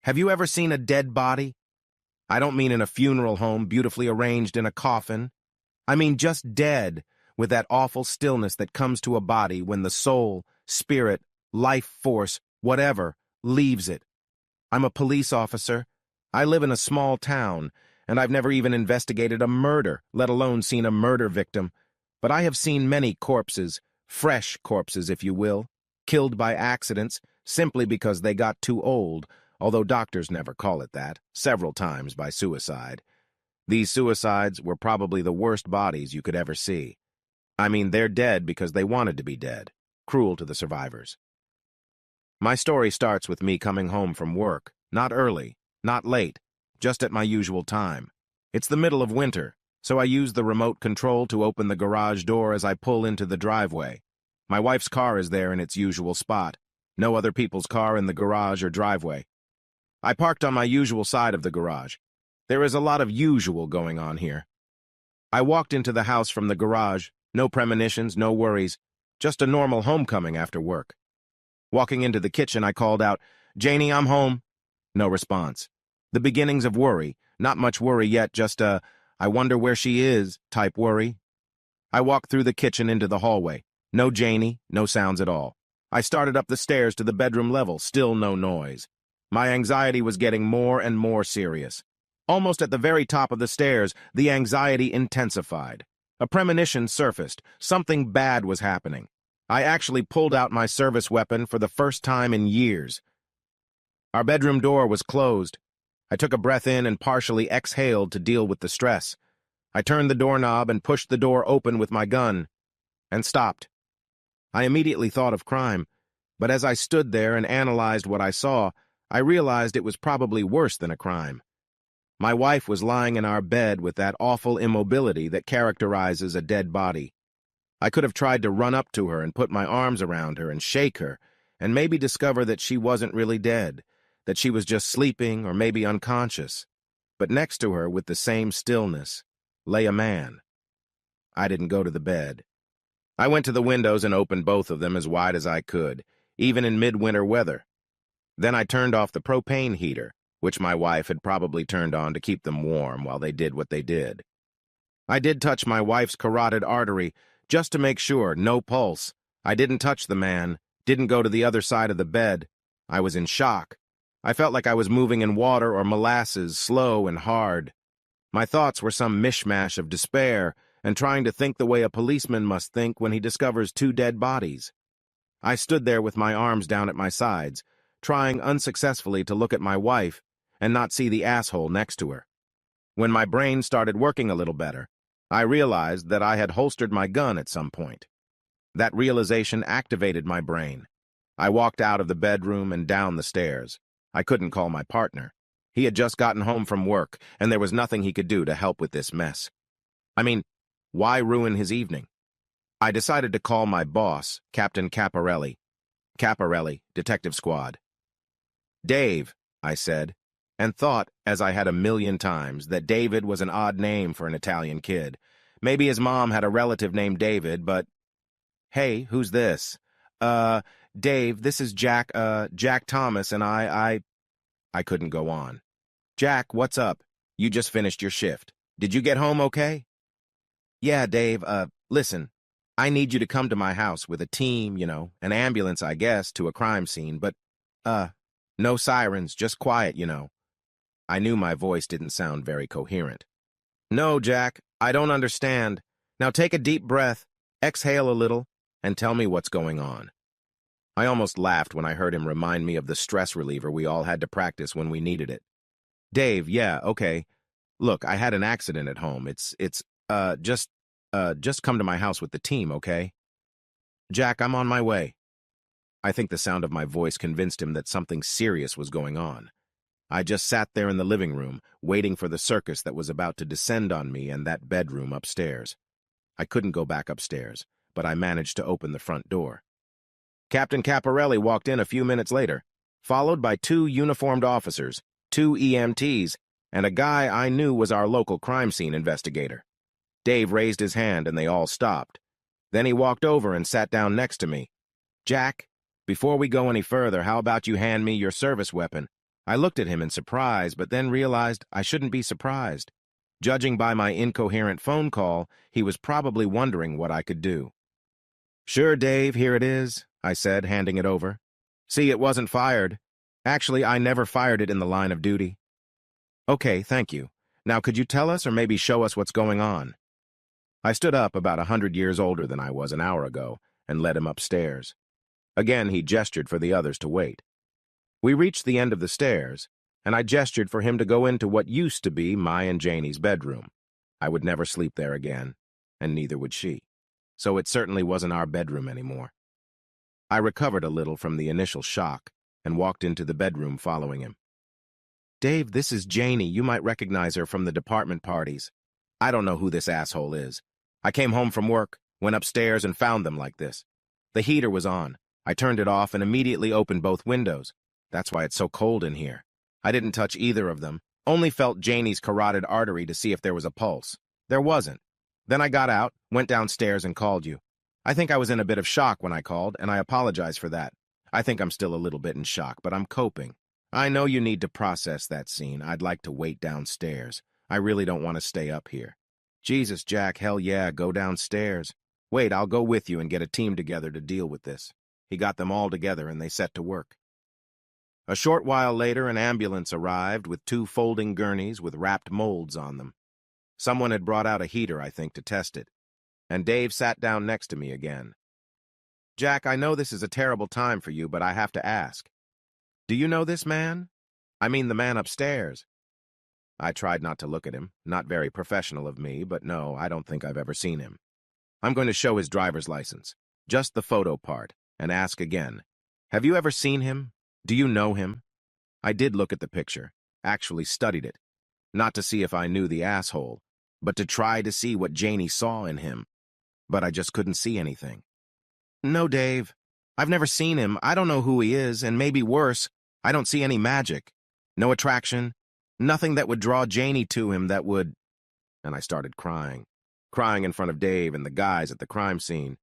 Have you ever seen a dead body? I don't mean in a funeral home beautifully arranged in a coffin. I mean just dead, with that awful stillness that comes to a body when the soul, spirit, life force, whatever, leaves it. I'm a police officer. I live in a small town, and I've never even investigated a murder, let alone seen a murder victim. But I have seen many corpses, fresh corpses, if you will, killed by accidents simply because they got too old, although doctors never call it that, several times by suicide. These suicides were probably the worst bodies you could ever see. I mean, they're dead because they wanted to be dead, cruel to the survivors. My story starts with me coming home from work, not early, not late, just at my usual time. It's the middle of winter, so I use the remote control to open the garage door as I pull into the driveway. My wife's car is there in its usual spot. No other people's car in the garage or driveway. I parked on my usual side of the garage. There is a lot of usual going on here. I walked into the house from the garage, no premonitions, no worries, just a normal homecoming after work. Walking into the kitchen, I called out, "Janie, I'm home." No response. The beginnings of worry, not much worry yet, just a, "I wonder where she is" type worry. I walked through the kitchen into the hallway. No Janie, no sounds at all. I started up the stairs to the bedroom level, still no noise. My anxiety was getting more and more serious. Almost at the very top of the stairs, the anxiety intensified. A premonition surfaced. Something bad was happening. I actually pulled out my service weapon for the first time in years. Our bedroom door was closed. I took a breath in and partially exhaled to deal with the stress. I turned the doorknob and pushed the door open with my gun, and stopped. I immediately thought of crime, but as I stood there and analyzed what I saw, I realized it was probably worse than a crime. My wife was lying in our bed with that awful immobility that characterizes a dead body. I could have tried to run up to her and put my arms around her and shake her, and maybe discover that she wasn't really dead, that she was just sleeping or maybe unconscious. But next to her, with the same stillness, lay a man. I didn't go to the bed. I went to the windows and opened both of them as wide as I could, even in midwinter weather. Then I turned off the propane heater, which my wife had probably turned on to keep them warm while they did what they did. I did touch my wife's carotid artery, just to make sure, no pulse. I didn't touch the man, didn't go to the other side of the bed. I was in shock. I felt like I was moving in water or molasses, slow and hard. My thoughts were some mishmash of despair and trying to think the way a policeman must think when he discovers two dead bodies. I stood there with my arms down at my sides, trying unsuccessfully to look at my wife and not see the asshole next to her. When my brain started working a little better, I realized that I had holstered my gun at some point. That realization activated my brain. I walked out of the bedroom and down the stairs. I couldn't call my partner. He had just gotten home from work, and there was nothing he could do to help with this mess. I mean, why ruin his evening? I decided to call my boss, Captain Caparelli. Caparelli, Detective Squad. "Dave," I said, and thought, as I had a million times, that David was an odd name for an Italian kid. Maybe his mom had a relative named David, but... "Hey, who's this?" Dave, this is Jack Thomas, and I couldn't go on. "Jack, what's up? You just finished your shift. Did you get home okay?" "Yeah, Dave, listen, I need you to come to my house with a team, an ambulance, I guess, to a crime scene, but, no sirens, just quiet, I knew my voice didn't sound very coherent. "No, Jack, I don't understand. Now take a deep breath, exhale a little, and tell me what's going on." I almost laughed when I heard him remind me of the stress reliever we all had to practice when we needed it. "Dave, yeah, okay. Look, I had an accident at home. Just come to my house with the team, okay?" "Jack, I'm on my way." I think the sound of my voice convinced him that something serious was going on. I just sat there in the living room, waiting for the circus that was about to descend on me and that bedroom upstairs. I couldn't go back upstairs, but I managed to open the front door. Captain Caparelli walked in a few minutes later, followed by two uniformed officers, two EMTs, and a guy I knew was our local crime scene investigator. Dave raised his hand and they all stopped. Then he walked over and sat down next to me. "Jack, before we go any further, how about you hand me your service weapon? I looked at him in surprise, but then realized I shouldn't be surprised. Judging by my incoherent phone call, he was probably wondering what I could do. "Sure, Dave, here it is," I said, handing it over. "See, it wasn't fired. Actually, I never fired it in the line of duty." "Okay, thank you. Now, could you tell us or maybe show us what's going on?" I stood up, about 100 years older than I was an hour ago, and led him upstairs. Again, he gestured for the others to wait. We reached the end of the stairs, and I gestured for him to go into what used to be my and Janie's bedroom. I would never sleep there again, and neither would she. So it certainly wasn't our bedroom anymore. I recovered a little from the initial shock and walked into the bedroom following him. "Dave, this is Janie. You might recognize her from the department parties. I don't know who this asshole is. I came home from work, went upstairs, and found them like this. The heater was on. I turned it off and immediately opened both windows. That's why it's so cold in here. I didn't touch either of them, only felt Janie's carotid artery to see if there was a pulse. There wasn't. Then I got out, went downstairs, and called you. I think I was in a bit of shock when I called, and I apologize for that. I think I'm still a little bit in shock, but I'm coping. I know you need to process that scene. I'd like to wait downstairs. I really don't want to stay up here." "Jesus, Jack, hell yeah, go downstairs. Wait, I'll go with you and get a team together to deal with this." He got them all together and they set to work. A short while later, an ambulance arrived with 2 folding gurneys with wrapped molds on them. Someone had brought out a heater, I think, to test it. And Dave sat down next to me again. "Jack, I know this is a terrible time for you, but I have to ask. Do you know this man? I mean the man upstairs." I tried not to look at him. Not very professional of me, but no, I don't think I've ever seen him. I'm going to show his driver's license, just the photo part, and ask again. "Have you ever seen him? Do you know him?" I did look at the picture, actually studied it, not to see if I knew the asshole, but to try to see what Janie saw in him. But I just couldn't see anything. "No, Dave. I've never seen him. I don't know who he is, and maybe worse, I don't see any magic. No attraction. Nothing that would draw Janie to him that would—" And I started crying in front of Dave and the guys at the crime scene.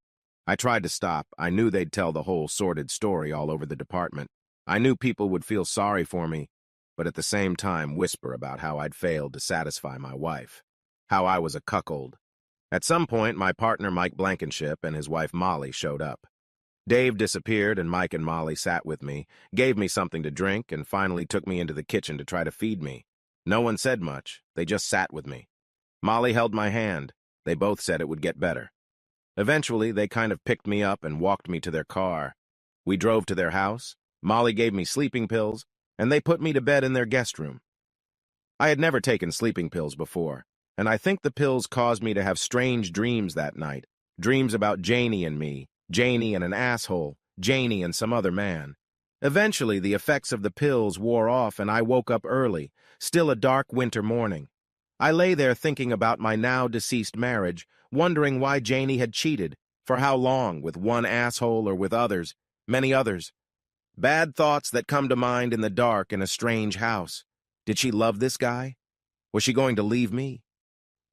I tried to stop. I knew they'd tell the whole sordid story all over the department. I knew people would feel sorry for me, but at the same time whisper about how I'd failed to satisfy my wife, how I was a cuckold. At some point, my partner Mike Blankenship and his wife Molly showed up. Dave disappeared, and Mike and Molly sat with me, gave me something to drink, and finally took me into the kitchen to try to feed me. No one said much. They just sat with me. Molly held my hand. They both said it would get better. Eventually, they kind of picked me up and walked me to their car. We drove to their house. Molly gave me sleeping pills, and they put me to bed in their guest room. I had never taken sleeping pills before, and I think the pills caused me to have strange dreams that night. Dreams about Janie and me, Janie and an asshole, Janie and some other man. Eventually, the effects of the pills wore off, and I woke up early, still a dark winter morning. I lay there thinking about my now-deceased marriage, wondering why Janie had cheated, for how long, with one asshole or with others, many others. Bad thoughts that come to mind in the dark in a strange house. Did she love this guy? Was she going to leave me?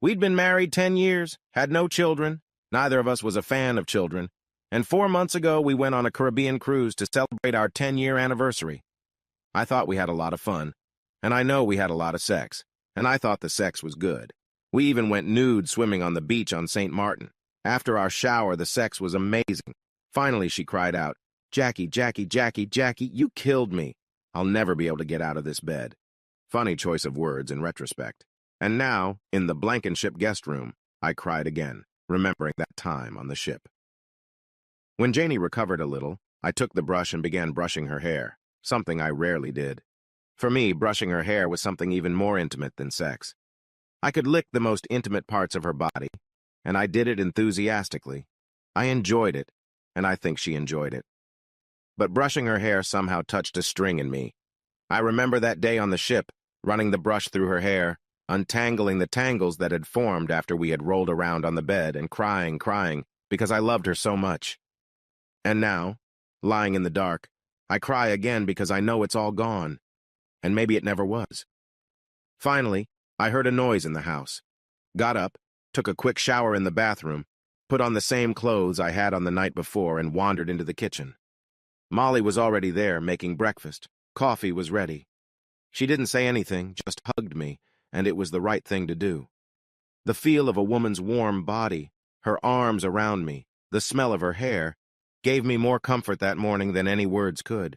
We'd been married 10 years, had no children. Neither of us was a fan of children. And 4 months ago, we went on a Caribbean cruise to celebrate our 10-year anniversary. I thought we had a lot of fun, and I know we had a lot of sex, and I thought the sex was good. We even went nude swimming on the beach on St. Martin. After our shower, the sex was amazing. Finally, she cried out, "Jackie, Jackie, Jackie, Jackie, you killed me. I'll never be able to get out of this bed." Funny choice of words in retrospect. And now, in the Blankenship guest room, I cried again, remembering that time on the ship. When Janie recovered a little, I took the brush and began brushing her hair, something I rarely did. For me, brushing her hair was something even more intimate than sex. I could lick the most intimate parts of her body, and I did it enthusiastically. I enjoyed it, and I think she enjoyed it. But brushing her hair somehow touched a string in me. I remember that day on the ship, running the brush through her hair, untangling the tangles that had formed after we had rolled around on the bed, and crying, because I loved her so much. And now, lying in the dark, I cry again because I know it's all gone, and maybe it never was. Finally, I heard a noise in the house. Got up, took a quick shower in the bathroom, put on the same clothes I had on the night before, and wandered into the kitchen. Molly was already there making breakfast. Coffee was ready. She didn't say anything, just hugged me, and it was the right thing to do. The feel of a woman's warm body, her arms around me, the smell of her hair, gave me more comfort that morning than any words could.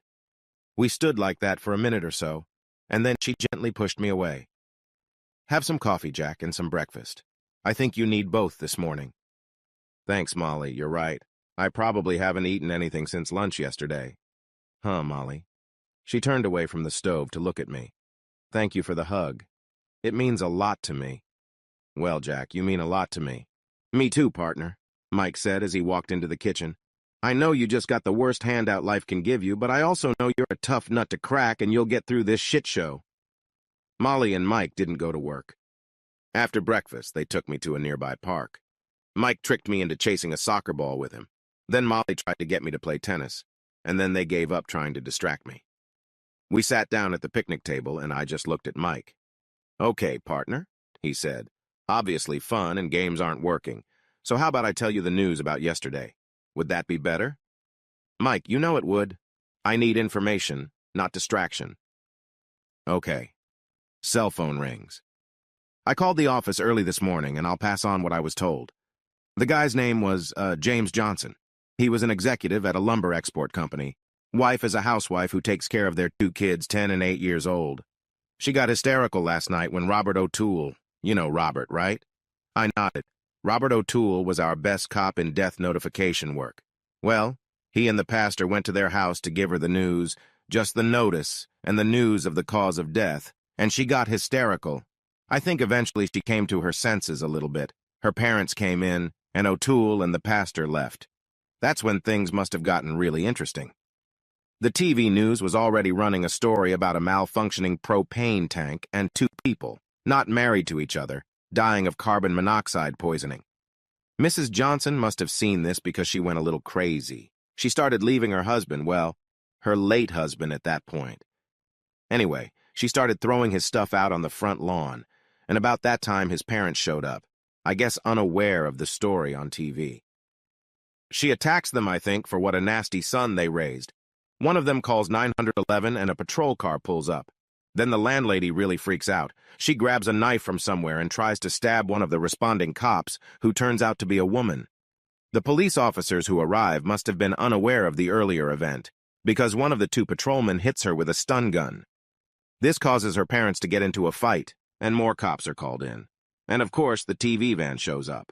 We stood like that for a minute or so, and then she gently pushed me away. Have some coffee, Jack, and some breakfast. I think you need both this morning. Thanks, Molly, you're right. I probably haven't eaten anything since lunch yesterday. Huh, Molly? She turned away from the stove to look at me. Thank you for the hug. It means a lot to me. Well, Jack, you mean a lot to me. Me too, partner, Mike said as he walked into the kitchen. I know you just got the worst handout life can give you, but I also know you're a tough nut to crack and you'll get through this shit show. Molly and Mike didn't go to work. After breakfast, they took me to a nearby park. Mike tricked me into chasing a soccer ball with him. Then Molly tried to get me to play tennis, and then they gave up trying to distract me. We sat down at the picnic table, and I just looked at Mike. Okay, partner, he said. Obviously fun and games aren't working, so how about I tell you the news about yesterday? Would that be better? Mike, you know it would. I need information, not distraction. Okay. Cell phone rings. I called the office early this morning, and I'll pass on what I was told. The guy's name was James Johnson. He was an executive at a lumber export company. Wife is a housewife who takes care of their 2 kids, 10 and 8 years old. She got hysterical last night when Robert O'Toole, you know Robert, right? I nodded. Robert O'Toole was our best cop in death notification work. Well, he and the pastor went to their house to give her the news, just the notice and the news of the cause of death, and she got hysterical. I think eventually she came to her senses a little bit. Her parents came in, and O'Toole and the pastor left. That's when things must have gotten really interesting. The TV news was already running a story about a malfunctioning propane tank and 2 people, not married to each other, dying of carbon monoxide poisoning. Mrs. Johnson must have seen this because she went a little crazy. She started leaving her husband, well, her late husband at that point. Anyway, she started throwing his stuff out on the front lawn, and about that time his parents showed up, I guess unaware of the story on TV. She attacks them, I think, for what a nasty son they raised. One of them calls 911 and a patrol car pulls up. Then the landlady really freaks out. She grabs a knife from somewhere and tries to stab one of the responding cops, who turns out to be a woman. The police officers who arrive must have been unaware of the earlier event, because one of the 2 patrolmen hits her with a stun gun. This causes her parents to get into a fight, and more cops are called in. And of course, the TV van shows up.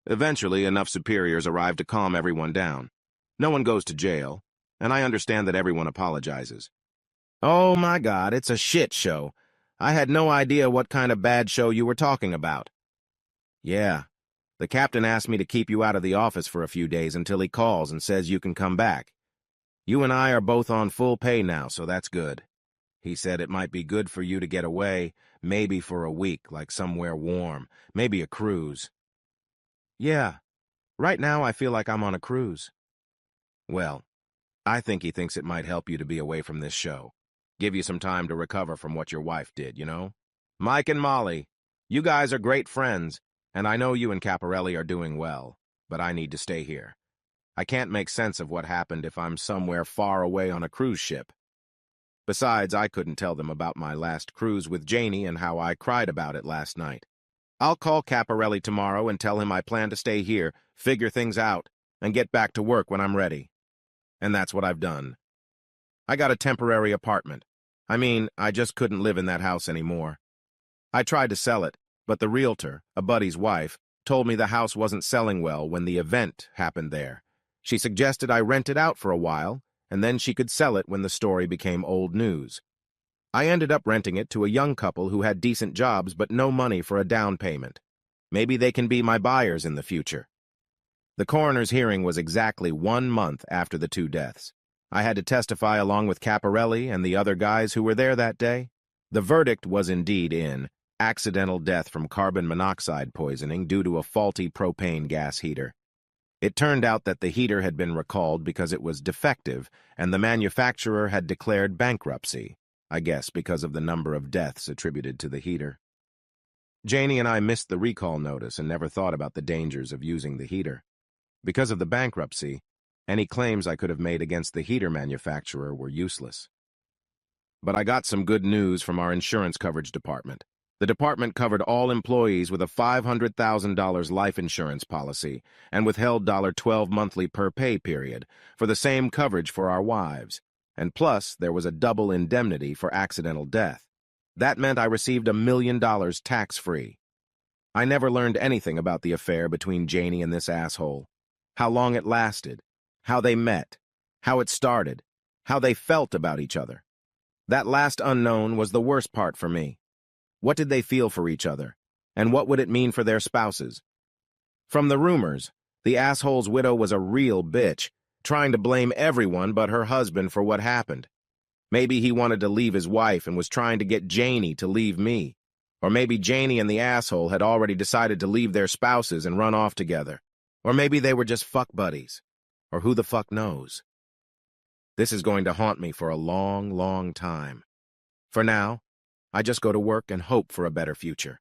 Eventually, enough superiors arrive to calm everyone down. No one goes to jail, and I understand that everyone apologizes. Oh my God, it's a shit show. I had no idea what kind of bad show you were talking about. Yeah, the captain asked me to keep you out of the office for a few days until he calls and says you can come back. You and I are both on full pay now, so that's good. He said it might be good for you to get away, maybe for a week, like somewhere warm, maybe a cruise. Yeah, right now I feel like I'm on a cruise. Well, I think he thinks it might help you to be away from this show. Give you some time to recover from what your wife did, you know? Mike and Molly, you guys are great friends, and I know you and Caparelli are doing well, but I need to stay here. I can't make sense of what happened if I'm somewhere far away on a cruise ship. Besides, I couldn't tell them about my last cruise with Janie and how I cried about it last night. I'll call Caparelli tomorrow and tell him I plan to stay here, figure things out, and get back to work when I'm ready. And that's what I've done. I got a temporary apartment. I just couldn't live in that house anymore. I tried to sell it, but the realtor, a buddy's wife, told me the house wasn't selling well when the event happened there. She suggested I rent it out for a while, and then she could sell it when the story became old news. I ended up renting it to a young couple who had decent jobs but no money for a down payment. Maybe they can be my buyers in the future. The coroner's hearing was exactly 1 month after the 2 deaths. I had to testify along with Caparelli and the other guys who were there that day. The verdict was indeed in accidental death from carbon monoxide poisoning due to a faulty propane gas heater. It turned out that the heater had been recalled because it was defective and the manufacturer had declared bankruptcy, I guess because of the number of deaths attributed to the heater. Janie and I missed the recall notice and never thought about the dangers of using the heater. Because of the bankruptcy, any claims I could have made against the heater manufacturer were useless. But I got some good news from our insurance coverage department. The department covered all employees with a $500,000 life insurance policy and withheld $12 monthly per pay period for the same coverage for our wives. And plus, there was a double indemnity for accidental death. That meant I received $1 million tax-free. I never learned anything about the affair between Janie and this asshole. How long it lasted, how they met, how it started, how they felt about each other. That last unknown was the worst part for me. What did they feel for each other? And what would it mean for their spouses? From the rumors, the asshole's widow was a real bitch, trying to blame everyone but her husband for what happened. Maybe he wanted to leave his wife and was trying to get Janie to leave me. Or maybe Janie and the asshole had already decided to leave their spouses and run off together. Or maybe they were just fuck buddies. Or who the fuck knows? This is going to haunt me for a long, long time. For now, I just go to work and hope for a better future.